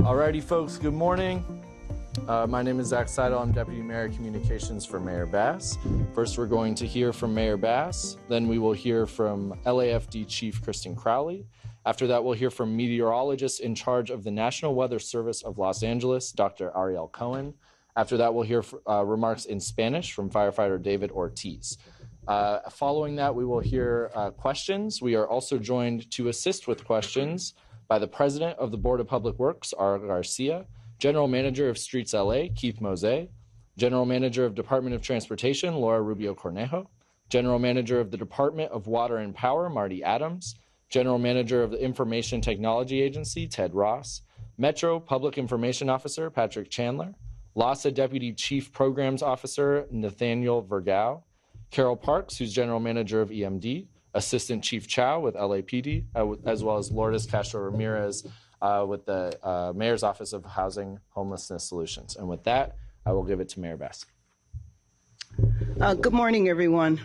Alrighty, folks, good morning. My name is Zach Seidel. I'm Deputy Mayor Communications for Mayor Bass. First, we're going to hear from Mayor Bass. Then we will hear from LAFD Chief Kristin Crowley. After that, we'll hear from meteorologist in charge of the National Weather Service of Los Angeles, Dr. Ariel Cohen. After that, we'll hear remarks in Spanish from firefighter David Ortiz. Following that, we will hear questions. We are also joined to assist with questions by the President of the Board of Public Works, R. Garcia, General Manager of Streets LA, Keith Mose, General Manager of Department of Transportation, Laura Rubio Cornejo, General Manager of the Department of Water and Power, Marty Adams, General Manager of the Information Technology Agency, Ted Ross, Metro Public Information Officer, Patrick Chandler, LASA Deputy Chief Programs Officer, Nathaniel Vergao, Carol Parks, who's General Manager of EMD, Assistant Chief Chow with LAPD, as well as Lourdes Castro Ramirez with the Mayor's Office of Housing Homelessness Solutions. And with that, I will give it to Mayor Bass. Good morning, everyone.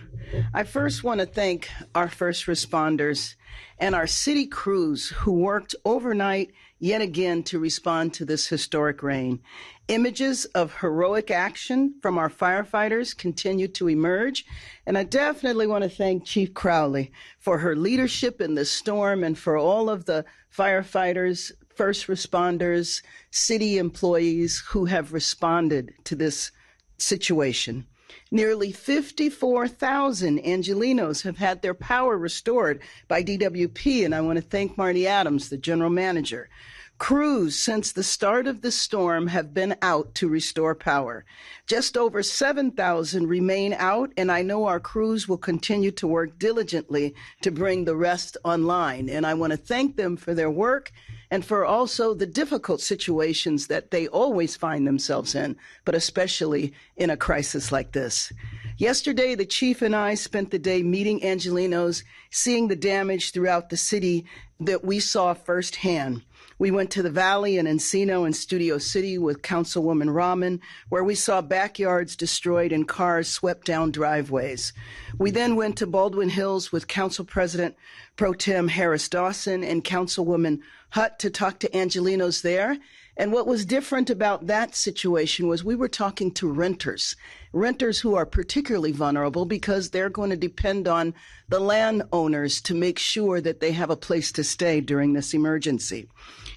I first want to thank our first responders and our city crews who worked overnight yet again to respond to this historic rain. Images of heroic action from our firefighters continue to emerge, and I definitely want to thank Chief Crowley for her leadership in this storm and for all of the firefighters, first responders, city employees who have responded to this situation. Nearly 54,000 Angelenos have had their power restored by DWP, and I want to thank Marty Adams, the general manager. Crews since the start of the storm have been out to restore power. Just over 7,000 remain out, and I know our crews will continue to work diligently to bring the rest online. And I want to thank them for their work and for also the difficult situations that they always find themselves in, but especially in a crisis like this. Yesterday, the chief and I spent the day meeting Angelenos, seeing the damage throughout the city that we saw firsthand. We went to the Valley and Encino and Studio City with Councilwoman Rahman, where we saw backyards destroyed and cars swept down driveways. We then went to Baldwin Hills with Council President Pro Tem Harris Dawson and Councilwoman Hutt to talk to Angelenos there. And what was different about that situation was we were talking to renters who are particularly vulnerable because they're going to depend on the landowners to make sure that they have a place to stay during this emergency.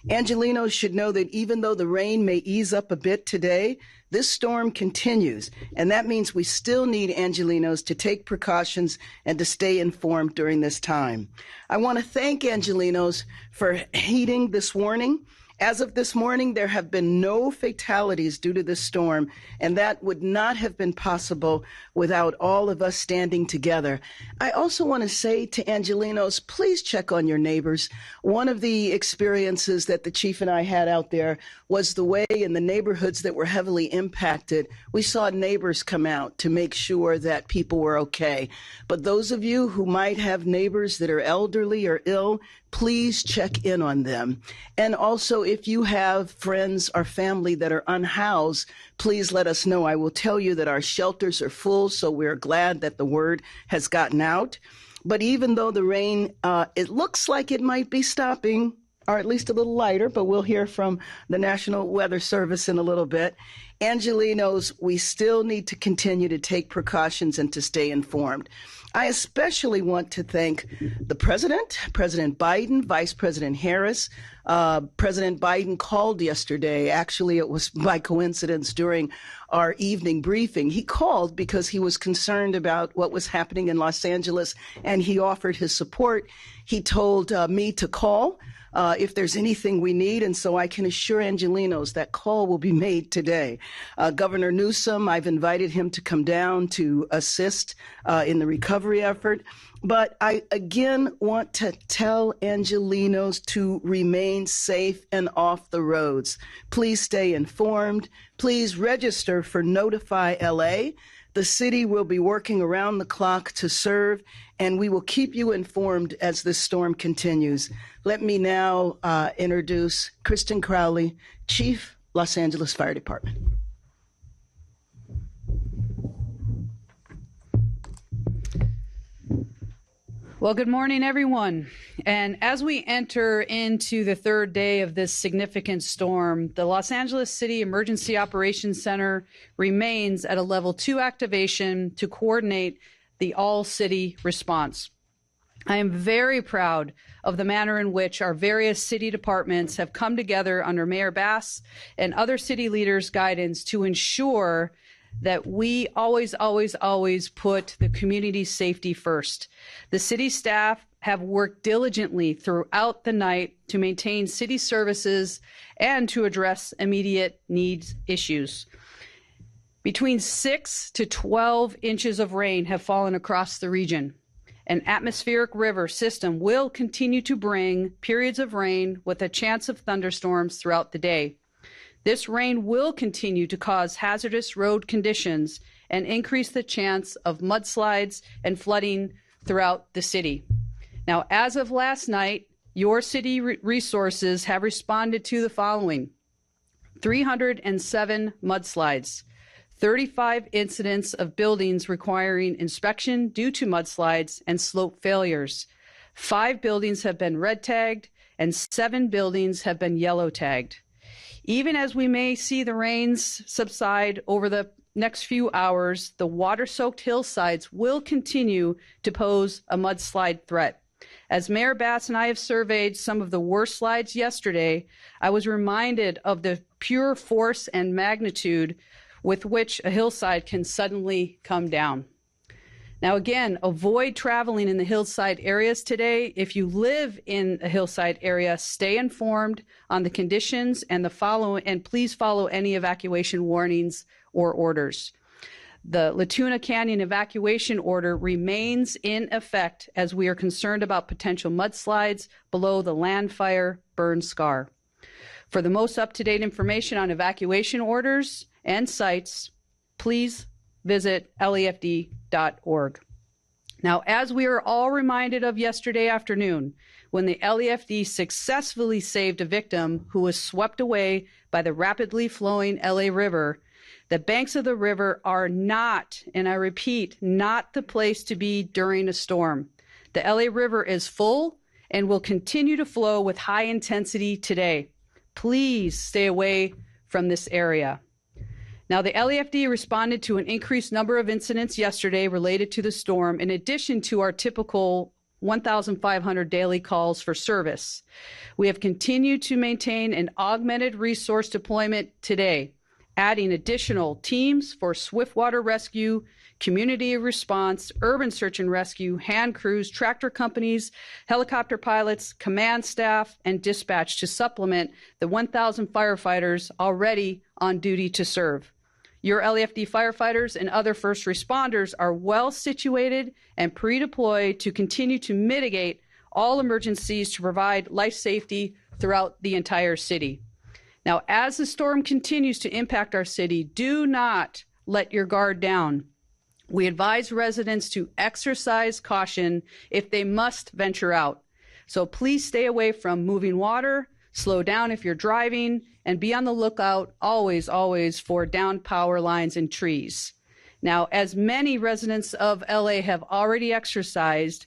Angelenos should know that even though the rain may ease up a bit today, this storm continues, and that means we still need Angelenos to take precautions and to stay informed during this time. I want to thank Angelenos for heeding this warning. As of this morning, there have been no fatalities due to this storm, and that would not have been possible without all of us standing together. I also want to say to Angelenos, please check on your neighbors. One of the experiences that the chief and I had out there was the way in the neighborhoods that were heavily impacted, we saw neighbors come out to make sure that people were okay. But those of you who might have neighbors that are elderly or ill, please check in on them. And also, if you have friends or family that are unhoused, please let us know. I will tell you that our shelters are full, so we're glad that the word has gotten out. But even though the rain, it looks like it might be stopping, or at least a little lighter, but we'll hear from the National Weather Service in a little bit. Angelenos, we still need to continue to take precautions and to stay informed. I especially want to thank the President, President Biden, Vice President Harris. President Biden called yesterday. Actually, it was by coincidence during our evening briefing. He called because he was concerned about what was happening in Los Angeles, and he offered his support. He told me to call if there's anything we need, and so I can assure Angelenos that call will be made today. Governor Newsom, I've invited him to come down to assist in the recovery effort. But I again want to tell Angelenos to remain safe and off the roads. Please stay informed. Please register for Notify LA. The city will be working around the clock to serve, and we will keep you informed as this storm continues. Let me now introduce Kristin Crowley, Chief, Los Angeles Fire Department. Well, good morning, everyone. And as we enter into the third day of this significant storm, the Los Angeles City Emergency Operations Center remains at a level 2 activation to coordinate the all-city response. I am very proud of the manner in which our various city departments have come together under Mayor Bass and other city leaders' guidance to ensure that we always put the community's safety first. The city staff have worked diligently throughout the night to maintain city services and to address immediate needs issues. Between 6 to 12 inches of rain have fallen across the region. An atmospheric river system will continue to bring periods of rain with a chance of thunderstorms throughout the day. This rain will continue to cause hazardous road conditions and increase the chance of mudslides and flooding throughout the city. Now, as of last night, your city resources have responded to the following: 307 mudslides, 35 incidents of buildings requiring inspection due to mudslides and slope failures. 5 buildings have been red tagged and 7 buildings have been yellow tagged. Even as we may see the rains subside over the next few hours, the water-soaked hillsides will continue to pose a mudslide threat. As Mayor Bass and I have surveyed some of the worst slides yesterday, I was reminded of the pure force and magnitude with which a hillside can suddenly come down. Now, again, avoid traveling in the hillside areas today. If you live in a hillside area, stay informed on the conditions and please follow any evacuation warnings or orders. The Latuna Canyon evacuation order remains in effect as we are concerned about potential mudslides below the land fire burn scar. For the most up-to-date information on evacuation orders and sites, please visit LAFD.org. Now, as we are all reminded of yesterday afternoon, when the LAFD successfully saved a victim who was swept away by the rapidly flowing LA River, the banks of the river are not, and I repeat, not the place to be during a storm. The LA River is full and will continue to flow with high intensity today. Please stay away from this area. Now, the LAFD responded to an increased number of incidents yesterday related to the storm, in addition to our typical 1,500 daily calls for service. We have continued to maintain an augmented resource deployment today, adding additional teams for swift water rescue, community response, urban search and rescue, hand crews, tractor companies, helicopter pilots, command staff, and dispatch to supplement the 1,000 firefighters already on duty to serve. Your LAFD firefighters and other first responders are well situated and pre-deployed to continue to mitigate all emergencies to provide life safety throughout the entire city. Now, as the storm continues to impact our city, do not let your guard down. We advise residents to exercise caution if they must venture out. So please stay away from moving water, slow down if you're driving, and be on the lookout always for downed power lines and trees. Now, as many residents of LA have already exercised,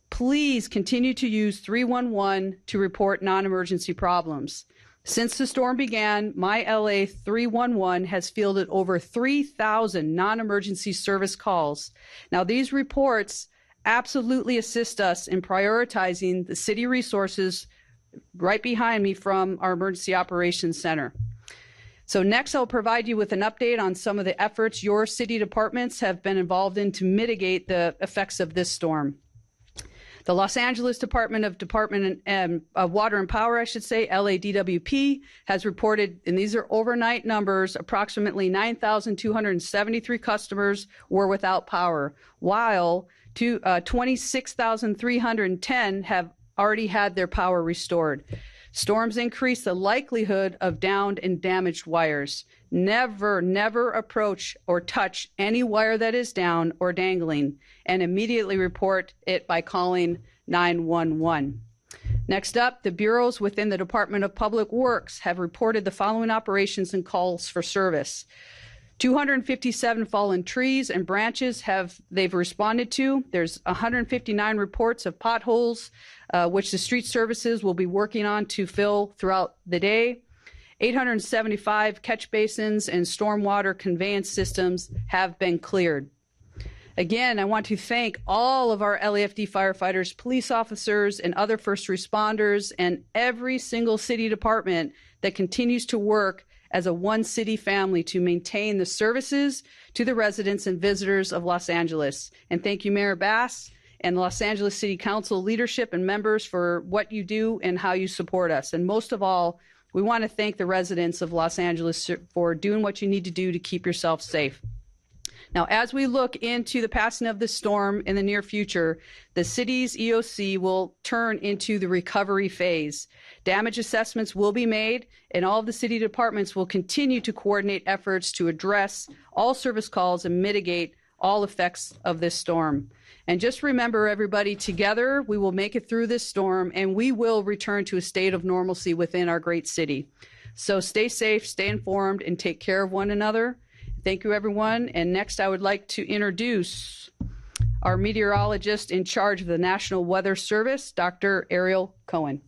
please continue to use 311 to report non-emergency problems. Since the storm began, my LA 311 has fielded over 3,000 non-emergency service calls. Now, these reports absolutely assist us in prioritizing the city resources right behind me from our Emergency Operations Center. So next, I'll provide you with an update on some of the efforts your city departments have been involved in to mitigate the effects of this storm. The Los Angeles Department of Water and Power, LADWP, has reported, and these are overnight numbers, approximately 9,273 customers were without power, while 26,310 have already had their power restored. Storms increase the likelihood of downed and damaged wires. Never approach or touch any wire that is down or dangling, and immediately report it by calling 911. Next up, the bureaus within the Department of Public Works have reported the following operations and calls for service. 257 fallen trees and branches they've responded to. There's 159 reports of potholes, which the street services will be working on to fill throughout the day. 875 catch basins and stormwater conveyance systems have been cleared. Again, I want to thank all of our LAFD firefighters, police officers, and other first responders, and every single city department that continues to work as a one city family to maintain the services to the residents and visitors of Los Angeles. And thank you, Mayor Bass and Los Angeles City Council leadership and members for what you do and how you support us. And most of all, we want to thank the residents of Los Angeles for doing what you need to do to keep yourself safe. Now, as we look into the passing of this storm in the near future, the city's EOC will turn into the recovery phase. Damage assessments will be made, and all of the city departments will continue to coordinate efforts to address all service calls and mitigate all effects of this storm. And just remember, everybody, together we will make it through this storm, and we will return to a state of normalcy within our great city. So stay safe, stay informed, and take care of one another. Thank you, everyone. And next, I would like to introduce our meteorologist in charge of the National Weather Service, Dr. Ariel Cohen.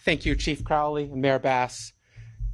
Thank you, Chief Crowley and Mayor Bass.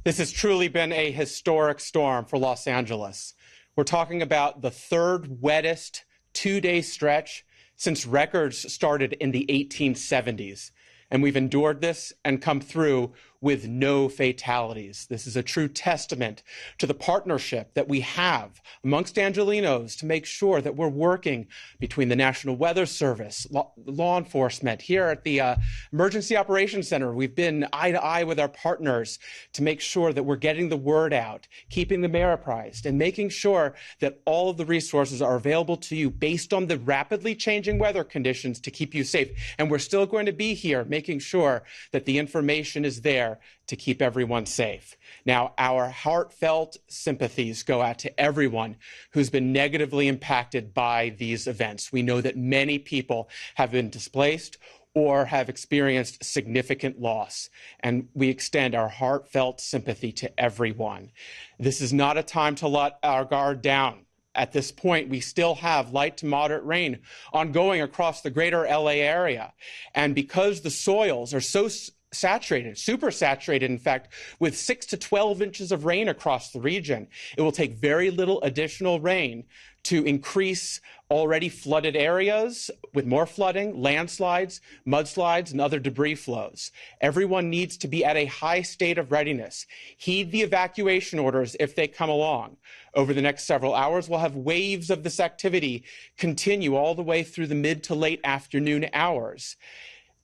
This has truly been a historic storm for Los Angeles. We're talking about the third wettest two-day stretch since records started in the 1870s. And we've endured this and come through with no fatalities. This is a true testament to the partnership that we have amongst Angelenos to make sure that we're working between the National Weather Service, law enforcement. Here at the Emergency Operations Center, we've been eye to eye with our partners to make sure that we're getting the word out, keeping the mayor apprised, and making sure that all of the resources are available to you based on the rapidly changing weather conditions to keep you safe. And we're still going to be here making sure that the information is there to keep everyone safe. Now, our heartfelt sympathies go out to everyone who's been negatively impacted by these events. We know that many people have been displaced or have experienced significant loss, and we extend our heartfelt sympathy to everyone. This is not a time to let our guard down. At this point, we still have light to moderate rain ongoing across the greater LA area. And because the soils are so saturated, super saturated, in fact, with 6 to 12 inches of rain across the region, it will take very little additional rain to increase already flooded areas with more flooding, landslides, mudslides, and other debris flows. Everyone needs to be at a high state of readiness. Heed the evacuation orders if they come along. Over the next several hours, we'll have waves of this activity continue all the way through the mid to late afternoon hours.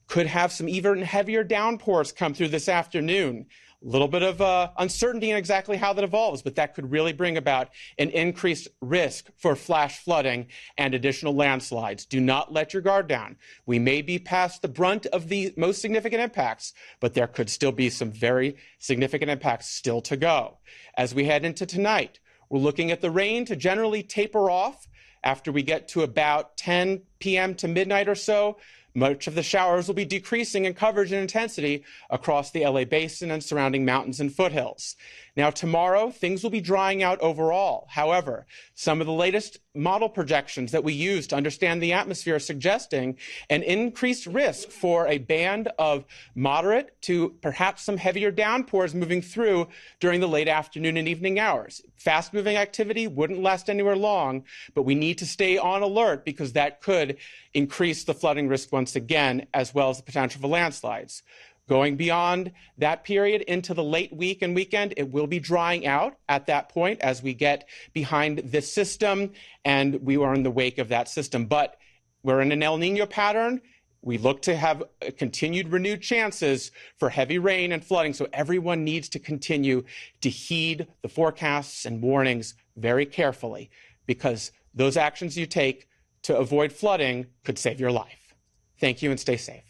Could have some even heavier downpours come through this afternoon. A little bit of uncertainty in exactly how that evolves, but that could really bring about an increased risk for flash flooding and additional landslides. Do not let your guard down. We may be past the brunt of the most significant impacts, but there could still be some very significant impacts still to go. As we head into tonight, we're looking at the rain to generally taper off after we get to about 10 p.m. to midnight or so. Much of the showers will be decreasing in coverage and intensity across the LA basin and surrounding mountains and foothills. Now, tomorrow, things will be drying out overall. However, some of the latest model projections that we use to understand the atmosphere are suggesting an increased risk for a band of moderate to perhaps some heavier downpours moving through during the late afternoon and evening hours. Fast-moving activity wouldn't last anywhere long, but we need to stay on alert because that could increase the flooding risk once again, as well as the potential for landslides. Going beyond that period into the late week and weekend, it will be drying out at that point as we get behind this system, and we are in the wake of that system. But we're in an El Nino pattern. We look to have continued renewed chances for heavy rain and flooding, so everyone needs to continue to heed the forecasts and warnings very carefully, because those actions you take to avoid flooding could save your life. Thank you and stay safe.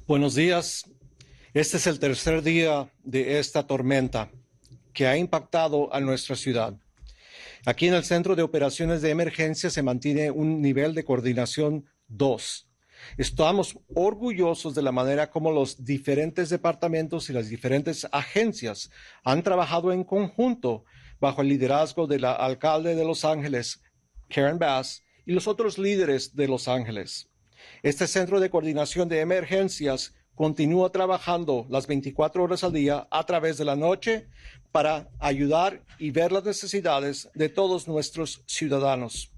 Buenos días. Este es el tercer día de esta tormenta que ha impactado a nuestra ciudad. Aquí en el Centro de Operaciones de Emergencia se mantiene un nivel de coordinación 2. Estamos orgullosos de la manera como los diferentes departamentos y las diferentes agencias han trabajado en conjunto bajo el liderazgo de la alcalde de Los Ángeles, Karen Bass, y los otros líderes de Los Ángeles. Este Centro de Coordinación de Emergencias continúa trabajando las 24 horas al día a través de la noche para ayudar y ver las necesidades de todos nuestros ciudadanos.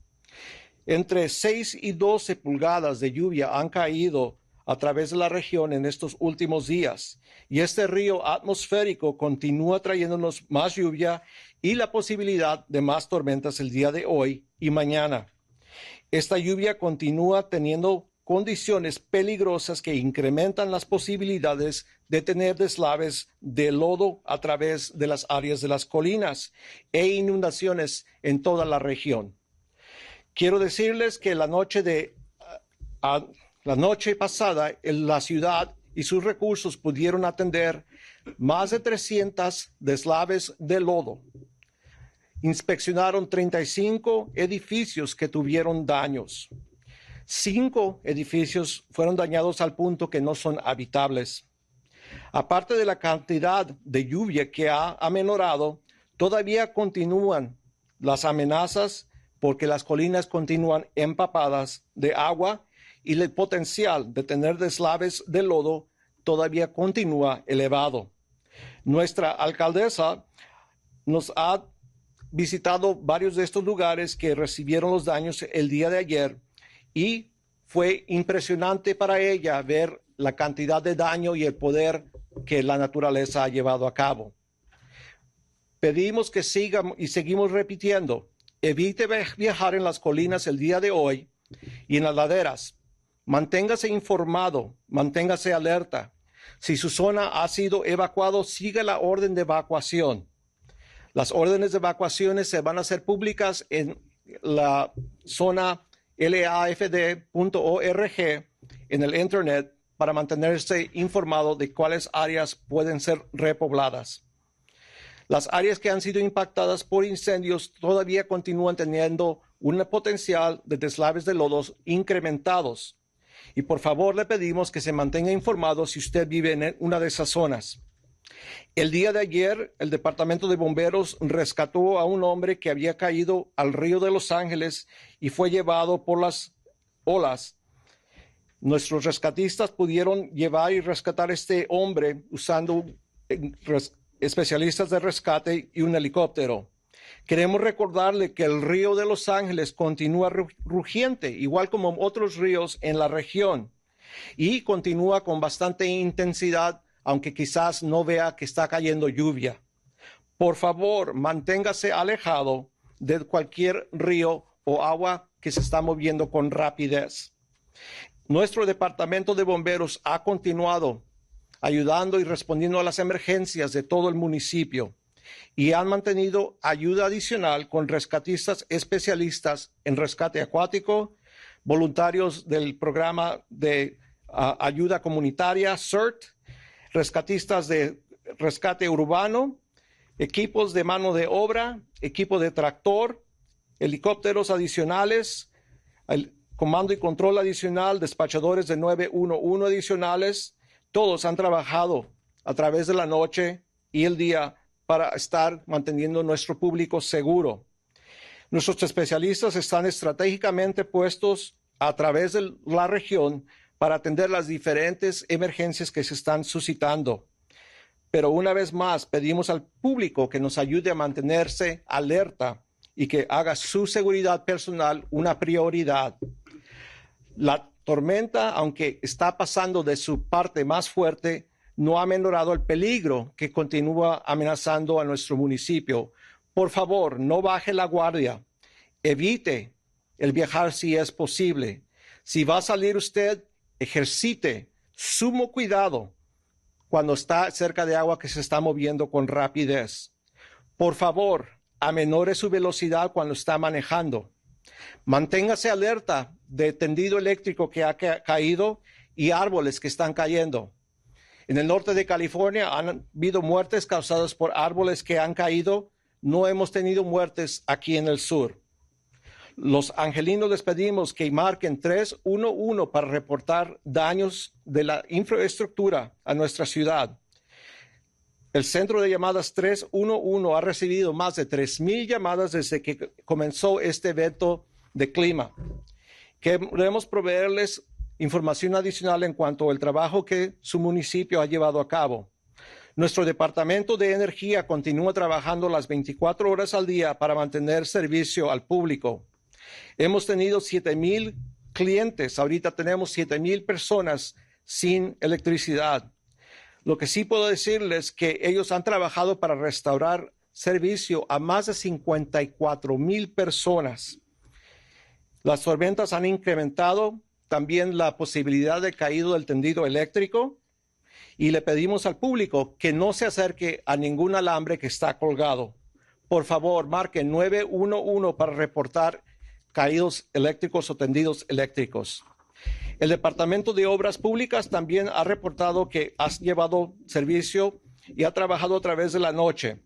Entre 6 y 12 pulgadas de lluvia han caído a través de la región en estos últimos días, y este río atmosférico continúa trayéndonos más lluvia y la posibilidad de más tormentas el día de hoy y mañana. Esta lluvia continúa teniendo condiciones peligrosas que incrementan las posibilidades de tener deslaves de lodo a través de las áreas de las colinas e inundaciones en toda la región. Quiero decirles que la noche pasada, la ciudad y sus recursos pudieron atender más de 300 deslaves de lodo. Inspeccionaron 35 edificios que tuvieron daños. 5 edificios fueron dañados al punto que no son habitables. Aparte de la cantidad de lluvia que ha amenorado, todavía continúan las amenazas porque las colinas continúan empapadas de agua y el potencial de tener deslaves de lodo todavía continúa elevado. Nuestra alcaldesa nos ha visitado varios de estos lugares que recibieron los daños el día de ayer, y fue impresionante para ella ver la cantidad de daño y el poder que la naturaleza ha llevado a cabo. Pedimos que sigan y seguimos repitiendo: evite viajar en las colinas el día de hoy y en las laderas. Manténgase informado, manténgase alerta. Si su zona ha sido evacuada, siga la orden de evacuación. Las órdenes de evacuaciones se van a hacer públicas en la zona LAFD.org en el internet para mantenerse informado de cuáles áreas pueden ser repobladas. Las áreas que han sido impactadas por incendios todavía continúan teniendo un potencial de deslaves de lodos incrementados. Y por favor le pedimos que se mantenga informado si usted vive en una de esas zonas. El día de ayer, el Departamento de Bomberos rescató a un hombre que había caído al río de Los Ángeles y fue llevado por las olas. Nuestros rescatistas pudieron llevar y rescatar a este hombre usando especialistas de rescate y un helicóptero. Queremos recordarle que el río de Los Ángeles continúa rugiente, igual como otros ríos en la región, y continúa con bastante intensidad, aunque quizás no vea que está cayendo lluvia. Por favor, manténgase alejado de cualquier río o agua que se está moviendo con rapidez. Nuestro departamento de bomberos ha continuado ayudando y respondiendo a las emergencias de todo el municipio, y han mantenido ayuda adicional con rescatistas especialistas en rescate acuático, voluntarios del programa de ayuda comunitaria, CERT, rescatistas de rescate urbano, equipos de mano de obra, equipo de tractor, helicópteros adicionales, el comando y control adicional, despachadores de 911 adicionales. Todos han trabajado a través de la noche y el día para estar manteniendo nuestro público seguro. Nuestros especialistas están estratégicamente puestos a través de la región para atender las diferentes emergencias que se están suscitando. Pero una vez más, pedimos al público que nos ayude a mantenerse alerta y que haga su seguridad personal una prioridad. La tormenta, aunque está pasando de su parte más fuerte, no ha menorado el peligro que continúa amenazando a nuestro municipio. Por favor, no baje la guardia. Evite el viajar si es posible. Si va a salir usted, ejercite sumo cuidado cuando está cerca de agua que se está moviendo con rapidez. Por favor, amenore su velocidad cuando está manejando. Manténgase alerta de tendido eléctrico que ha caído y árboles que están cayendo. En el norte de California han habido muertes causadas por árboles que han caído. No hemos tenido muertes aquí en el sur. Los angelinos les pedimos que marquen 311 para reportar daños de la infraestructura a nuestra ciudad. El centro de llamadas 311 ha recibido más de 3,000 llamadas desde que comenzó este evento de clima. Queremos proveerles información adicional en cuanto al trabajo que su municipio ha llevado a cabo. Nuestro Departamento de Energía continúa trabajando las 24 horas al día para mantener servicio al público. Hemos tenido 7,000 clientes, ahorita tenemos 7,000 personas sin electricidad. Lo que sí puedo decirles es que ellos han trabajado para restaurar servicio a más de 54,000 personas. Las tormentas han incrementado también la posibilidad de caída del tendido eléctrico y le pedimos al público que no se acerque a ningún alambre que está colgado. Por favor, marque 911 para reportar caídos eléctricos o tendidos eléctricos. El Departamento de Obras Públicas también ha reportado que ha llevado servicio y ha trabajado a través de la noche.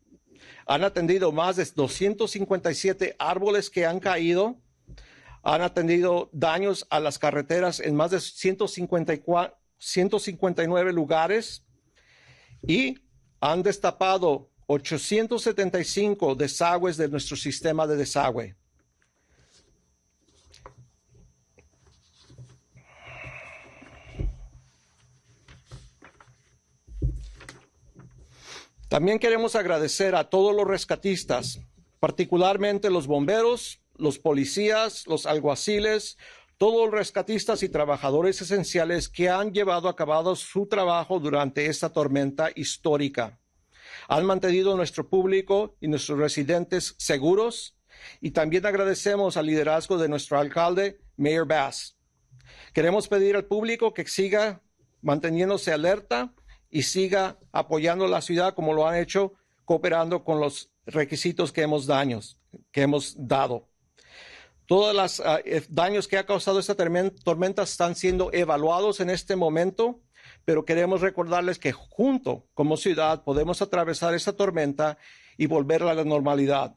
Han atendido más de 257 árboles que han caído. Han atendido daños a las carreteras en más de 159 lugares y han destapado 875 desagües de nuestro sistema de desagüe. También queremos agradecer a todos los rescatistas, particularmente los bomberos, los policías, los alguaciles, todos los rescatistas y trabajadores esenciales que han llevado a cabo su trabajo durante esta tormenta histórica. Han mantenido a nuestro público y nuestros residentes seguros y también agradecemos al liderazgo de nuestro alcalde, Mayor Bass. Queremos pedir al público que siga manteniéndose alerta y siga apoyando la ciudad como lo han hecho, cooperando con los requisitos que hemos dado. Todos los daños que ha causado esta tormenta están siendo evaluados en este momento, pero queremos recordarles que junto, como ciudad, podemos atravesar esta tormenta y volver a la normalidad.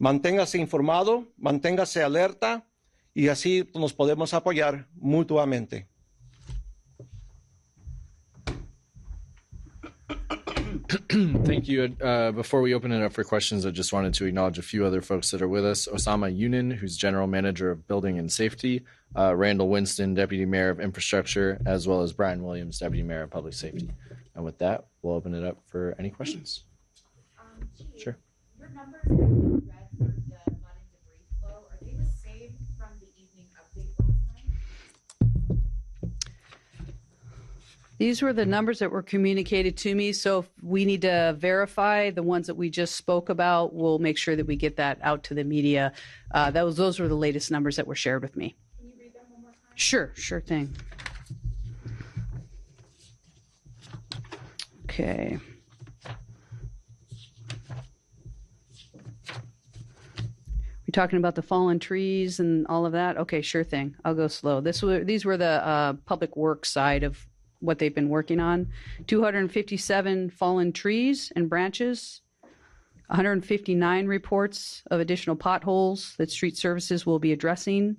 Manténgase informado, manténgase alerta y así nos podemos apoyar mutuamente. Thank you. Before we open it up for questions, I just wanted to acknowledge a few other folks that are with us. Osama Yunin, who's General Manager of Building and Safety, Randall Winston, Deputy Mayor of Infrastructure, as well as Brian Williams, Deputy Mayor of Public Safety. And with that, we'll open it up for any questions. Chief, Sure. your numbers that you read for the mud and debris flow, are they the same from the evening update last night? These were the numbers that were communicated to me. So if we need to verify the ones that we just spoke about, we'll make sure that we get that out to the media. Those were the latest numbers that were shared with me. Can you read them one more time? Sure thing. Okay. We're talking about the fallen trees and all of that? Okay, sure thing. I'll go slow. These were the public works side of what they've been working on. 257 fallen trees and branches, 159 reports of additional potholes that street services will be addressing.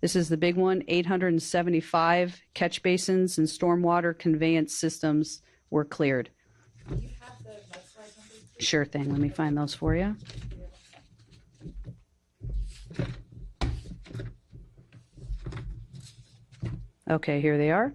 This is the big one. 875 catch basins and stormwater conveyance systems were cleared. Do you have the mudslide numbers? Sure thing. Let me find those for you. Okay, here they are.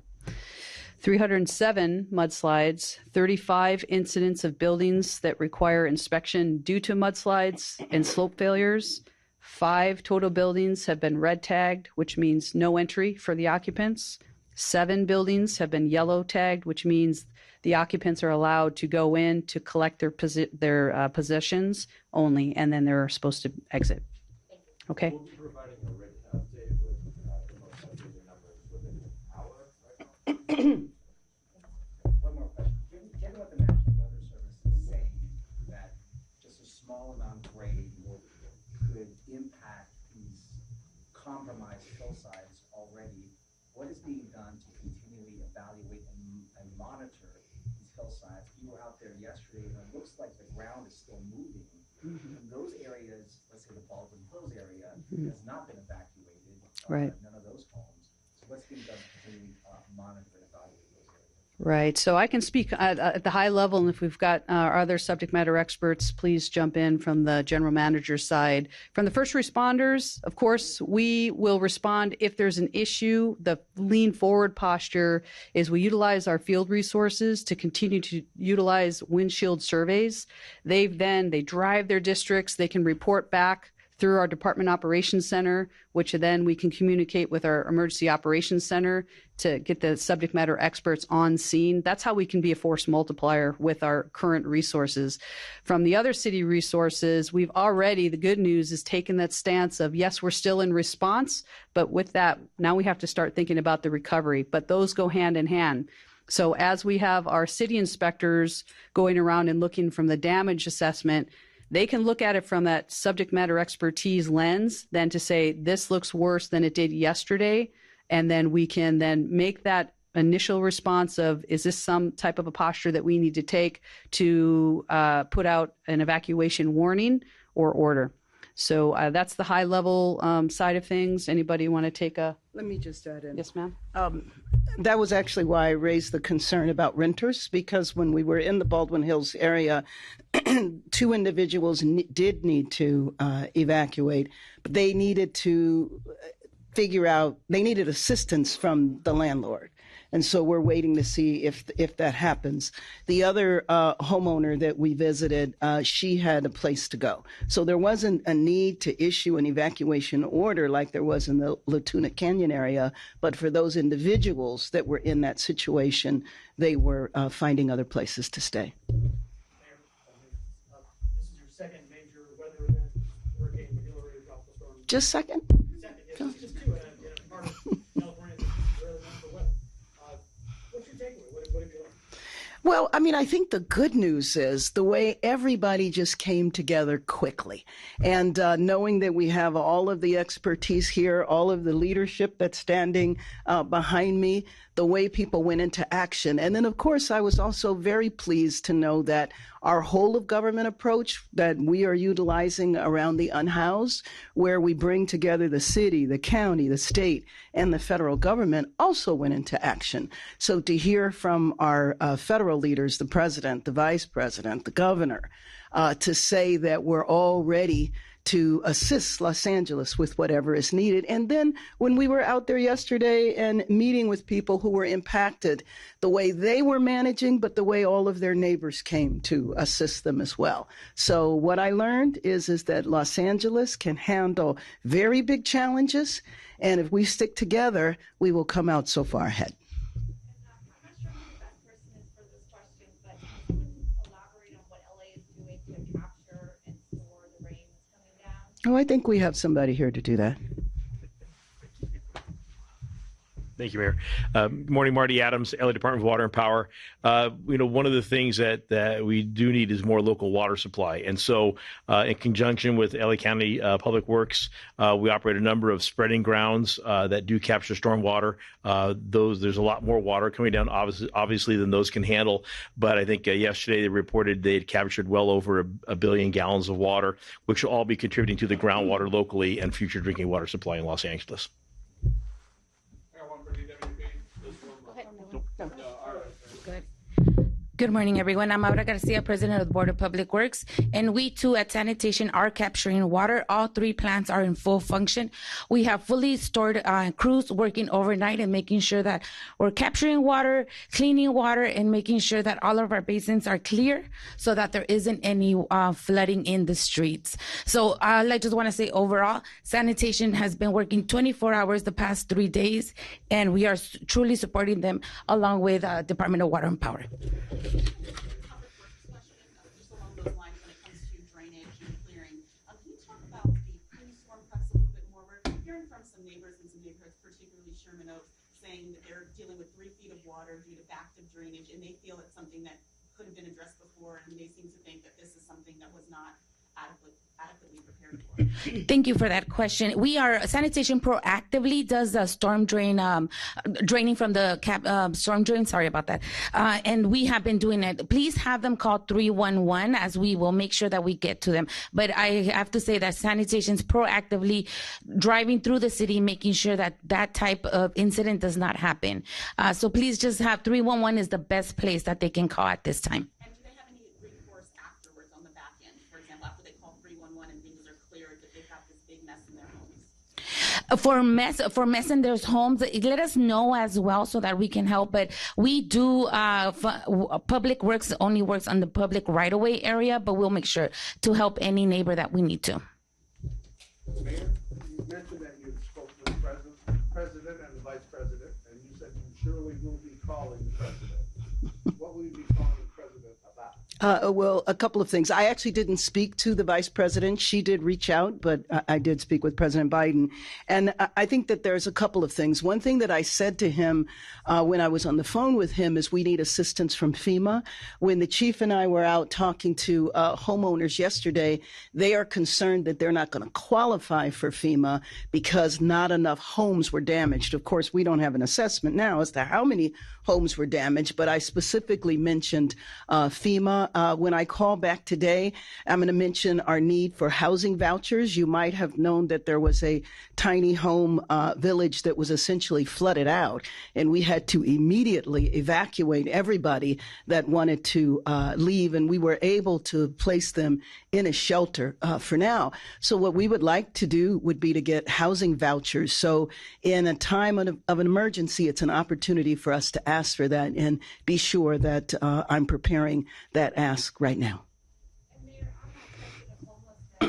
307 mudslides, 35 incidents of buildings that require inspection due to mudslides and slope failures. 5 total buildings have been red tagged, which means no entry for the occupants. 7 buildings have been yellow tagged, which means the occupants are allowed to go in to collect their possessions only, and then they're supposed to exit. Okay. We'll be providing a written update with the most updated numbers within an hour, right? One more question. Given what the National Weather Service is saying, that just a small amount of rain could impact these compromised hillsides already, what is being done to continually evaluate and monitor these hillsides? You were out there yesterday, and it looks like the ground is still moving. In those areas, let's say the Baldwin Hills area, has not been evacuated. Right. None of those homes. So what's being done to continue monitor and evaluate those areas? Right. So I can speak at the high level, and if we've got our other subject matter experts, please jump in from the general manager side. From the first responders, of course, we will respond if there's an issue. The lean forward posture is we utilize our field resources to continue to utilize windshield surveys. They drive their districts. They can report back through our Department Operations Center, which then we can communicate with our Emergency Operations Center to get the subject matter experts on scene. That's how we can be a force multiplier with our current resources. From the other city resources, we've already, the good news is taken that stance of, yes, we're still in response, but with that, now we have to start thinking about the recovery. But those go hand in hand. So as we have our city inspectors going around and looking from the damage assessment, they can look at it from that subject matter expertise lens, then to say, this looks worse than it did yesterday. And then we can then make that initial response of, is this some type of a posture that we need to take to put out an evacuation warning or order? So that's the high level side of things. Anybody want to take a? Let me just add in. Yes, ma'am. That was actually why I raised the concern about renters, because when we were in the Baldwin Hills area, 2 individuals did need to evacuate, but they needed to they needed assistance from the landlord. And so we're waiting to see if that happens. The other homeowner that we visited, she had a place to go. So there wasn't a need to issue an evacuation order like there was in the Latuna Canyon area. But for those individuals that were in that situation, they were finding other places to stay. Mayor, this is your second major weather event, Hurricane Hillary or tropical storm. Just second? Second, yes, just 2 in a part of California that's really known for weather. What's your takeaway? What have you learned? Well, I mean, I think the good news is the way everybody just came together quickly. And knowing that we have all of the expertise here, all of the leadership that's standing behind me, the way people went into action. And then, of course, I was also very pleased to know that our whole of government approach that we are utilizing around the unhoused, where we bring together the city, the county, the state, and the federal government, also went into action. So to hear from our federal leaders, the president, the vice president, the governor, to say that we're all ready to assist Los Angeles with whatever is needed. And then when we were out there yesterday and meeting with people who were impacted, the way they were managing, but the way all of their neighbors came to assist them as well. So what I learned is that Los Angeles can handle very big challenges. And if we stick together, we will come out so far ahead. I'm not sure who the best person is for this question, but can you elaborate on what LA is doing to capture and store the rain that's coming down? Oh, I think we have somebody here to do that. Thank you, Mayor. Good morning, Marty Adams, LA Department of Water and Power. One of the things that we do need is more local water supply. And so in conjunction with LA County Public Works, we operate a number of spreading grounds that do capture storm water. There's a lot more water coming down, obviously, than those can handle. But I think yesterday they reported they had captured well over a billion gallons of water, which will all be contributing to the groundwater locally and future drinking water supply in Los Angeles. Good morning, everyone. I'm Aura Garcia, President of the Board of Public Works, and we too at sanitation are capturing water. All 3 plants are in full function. We have fully stored crews working overnight and making sure that we're capturing water, cleaning water, and making sure that all of our basins are clear so that there isn't any flooding in the streets. So I just want to say overall, sanitation has been working 24 hours the past 3 days, and we are truly supporting them along with Department of Water and Power. Just along those lines when it comes to drainage and clearing. Can you talk about the pre-storm preps a little bit more? We're hearing from some neighbors in some neighborhoods, particularly Sherman Oaks, saying that they're dealing with 3 feet of water due to backed up drainage, and they feel it's something that could have been addressed before, and they seem to think that this is something that was not adequately prepared for. Thank you for that question. Sanitation proactively does the storm drain, draining from the storm drain. Sorry about that. And we have been doing it. Please have them call 311 as we will make sure that we get to them. But I have to say that sanitation's proactively driving through the city, making sure that that type of incident does not happen. So please just have 311 is the best place that they can call at this time. And do they have any recourse afterwards on the back end? For example, after they call 311 and things are cleared, that they've got this big mess in their homes? For mess in their homes, let us know as well so that we can help. But we do, Public Works only works on the public right-of-way area, but we'll make sure to help any neighbor that we need to. Mayor, you mentioned that you spoke with the president and the vice president, and you said you surely will be calling the president. What will you be calling the president about? Well, a couple of things. I actually didn't speak to the vice president. She did reach out, but I did speak with President Biden. And I think that there's a couple of things. One thing that I said to him when I was on the phone with him is we need assistance from FEMA. When the chief and I were out talking to homeowners yesterday, they are concerned that they're not going to qualify for FEMA because not enough homes were damaged. Of course, we don't have an assessment now as to how many homes were damaged, but I specifically mentioned FEMA. When I call back today, I'm going to mention our need for housing vouchers. You might have known that there was a tiny home village that was essentially flooded out, and we had to immediately evacuate everybody that wanted to leave, and we were able to place them in a shelter for now. So what we would like to do would be to get housing vouchers. So in a time of an emergency, it's an opportunity for us to ask for that, and be sure that I'm preparing that ask right now. And Mayor, on that question of homelessness,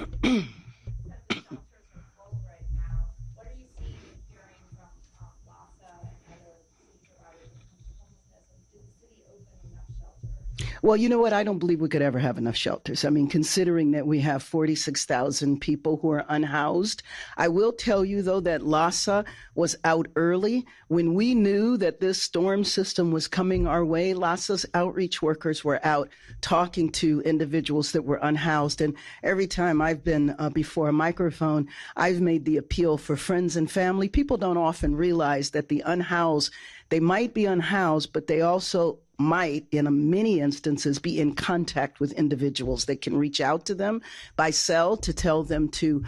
that the shelters are full right now. What are you seeing and hearing from LAFD and other city providers when it comes to homelessness? And did the city open enough shelters? Well, you know what? I don't believe we could ever have enough shelters. I mean, considering that we have 46,000 people who are unhoused. I will tell you, though, that LASA was out early. When we knew that this storm system was coming our way, LASA's outreach workers were out talking to individuals that were unhoused. And every time I've been before a microphone, I've made the appeal for friends and family. People don't often realize that the unhoused, they might be unhoused, but they also might, in many instances, be in contact with individuals that can reach out to them by cell to tell them to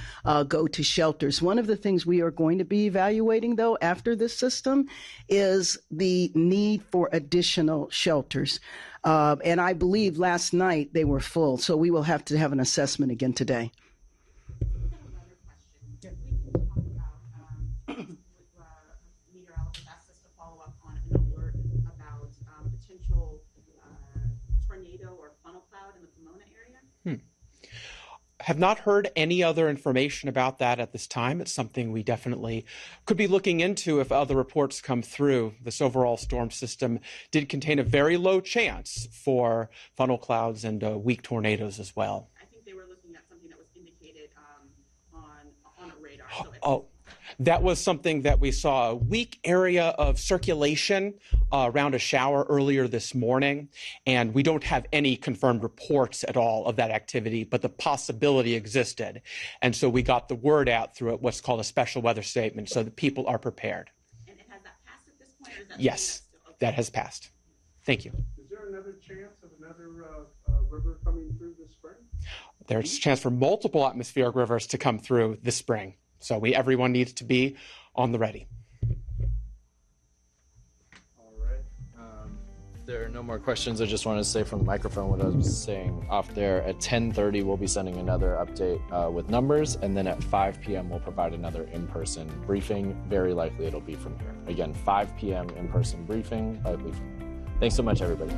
go to shelters. One of the things we are going to be evaluating, though, after this system is the need for additional shelters. And I believe last night they were full, so we will have to have an assessment again today. Have not heard any other information about that at this time. It's something we definitely could be looking into if other reports come through. This overall storm system did contain a very low chance for funnel clouds and weak tornadoes as well. I think they were looking at something that was indicated on a radar. So that was something that we saw, a weak area of circulation around a shower earlier this morning. And we don't have any confirmed reports at all of that activity, but the possibility existed. And so we got the word out through what's called a special weather statement so that people are prepared. And has that passed at this point? Or is that Yes, that has passed. Thank you. Is there another chance of another river coming through this spring? There's a chance for multiple atmospheric rivers to come through this spring. So everyone needs to be on the ready. All right. There are no more questions. I just want to say from the microphone what I was saying off there. At 10:30, we'll be sending another update with numbers. And then at 5 p.m., we'll provide another in-person briefing. Very likely it'll be from here. Again, 5 p.m. in-person briefing, likely from here. Thanks so much, everybody.